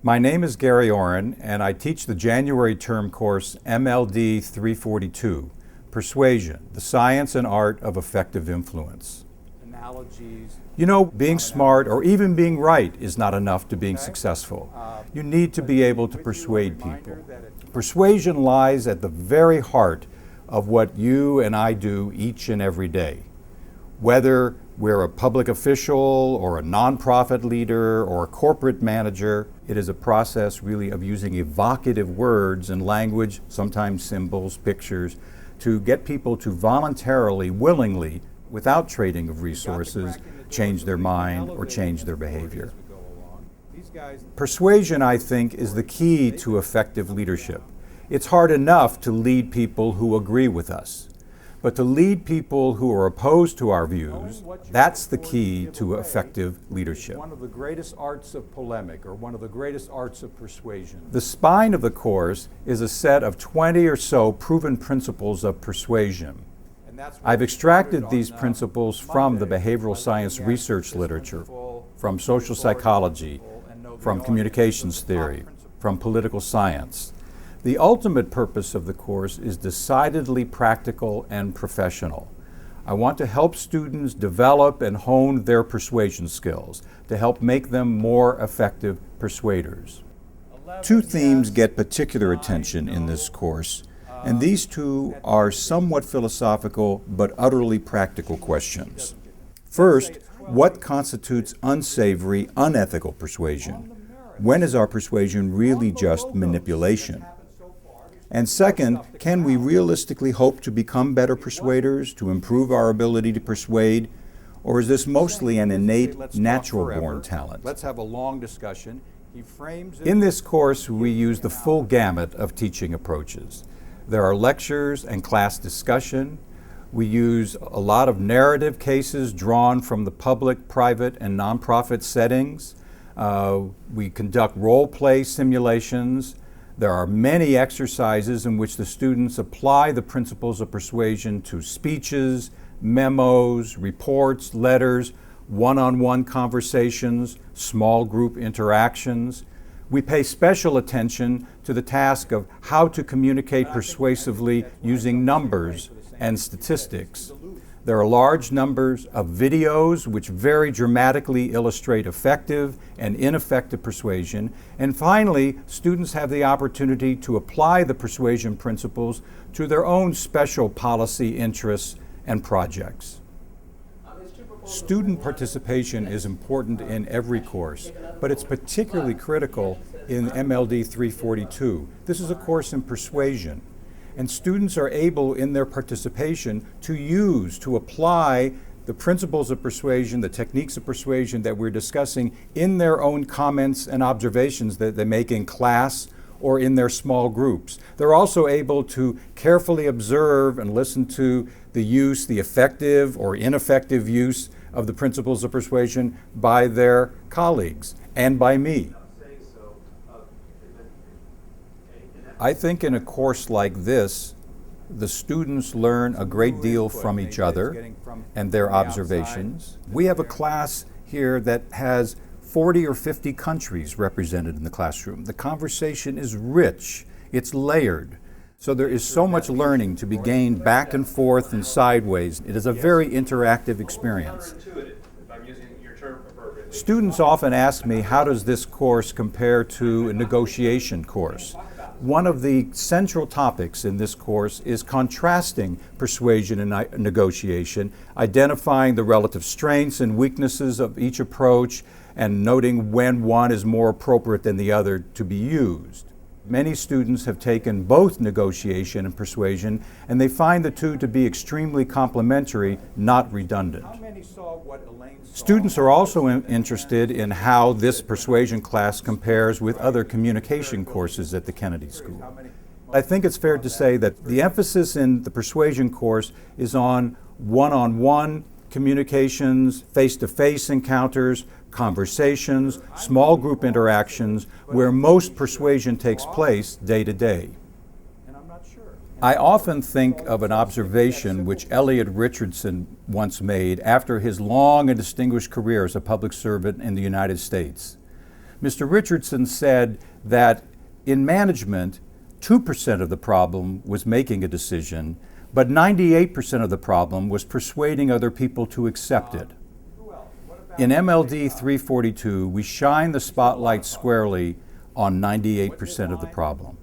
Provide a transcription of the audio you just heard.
My name is Gary Orren, and I teach the January term course MLD 342, Persuasion, the Science and Art of Effective Influence. Analogies. You know, being smart or even being right is not enough to being successful. You need to be able to persuade people. Persuasion lies at the very heart of what you and I do each and every day. Whether we're a public official or a nonprofit leader or a corporate manager, it is a process really of using evocative words and language, sometimes symbols, pictures, to get people to voluntarily, willingly, without trading of resources, change their mind or change their behavior. Persuasion, I think, is the key to effective leadership. It's hard enough to lead people who agree with us. But to lead people who are opposed to our views, that's the key to effective leadership. One of the greatest arts of polemic, or one of the greatest arts of persuasion. The spine of the course is a set of 20 or so proven principles of persuasion. I've extracted these principles from the behavioral science research literature, from social psychology, from communications theory, from political science. The ultimate purpose of the course is decidedly practical and professional. I want to help students develop and hone their persuasion skills to help make them more effective persuaders. Two themes get particular attention in this course, and these two are somewhat philosophical but utterly practical questions. First, what constitutes unsavory, unethical persuasion? When is our persuasion really just manipulation? And second, can we realistically hope to become better persuaders, to improve our ability to persuade, or is this mostly an innate, natural-born talent? Let's have a long discussion. In this course, we use the full gamut of teaching approaches. There are lectures and class discussion. We use a lot of narrative cases drawn from the public, private, and nonprofit settings. We conduct role-play simulations. There are many exercises in which the students apply the principles of persuasion to speeches, memos, reports, letters, one-on-one conversations, small group interactions. We pay special attention to the task of how to communicate persuasively using numbers and statistics. There are large numbers of videos which very dramatically illustrate effective and ineffective persuasion. And finally, students have the opportunity to apply the persuasion principles to their own special policy interests and projects. Student participation is important in every course, but it's particularly critical in MLD 342. This is a course in persuasion. And students are able, in their participation, to apply the principles of persuasion, the techniques of persuasion that we're discussing in their own comments and observations that they make in class or in their small groups. They're also able to carefully observe and listen to the effective or ineffective use of the principles of persuasion by their colleagues and by me. I think in a course like this, the students learn a great deal from each other and their observations. We have a class here that has 40 or 50 countries represented in the classroom. The conversation is rich, it's layered. So there is so much learning to be gained back and forth and sideways. It is a very interactive experience. Students often ask me, how does this course compare to a negotiation course? One of the central topics in this course is contrasting persuasion and negotiation, identifying the relative strengths and weaknesses of each approach, and noting when one is more appropriate than the other to be used. Many students have taken both negotiation and persuasion, and they find the two to be extremely complementary, not redundant. Students are also interested in how this persuasion class compares with other communication courses at the Kennedy School. I think it's fair to say that the emphasis in the persuasion course is on one-on-one communications, face-to-face encounters, conversations, small group interactions, where most persuasion takes place day to day. I often think of an observation which Elliot Richardson once made after his long and distinguished career as a public servant in the United States. Mr. Richardson said that in management, 2% of the problem was making a decision, but 98% of the problem was persuading other people to accept it. In MLD 342, we shine the spotlight squarely on 98% of the problem.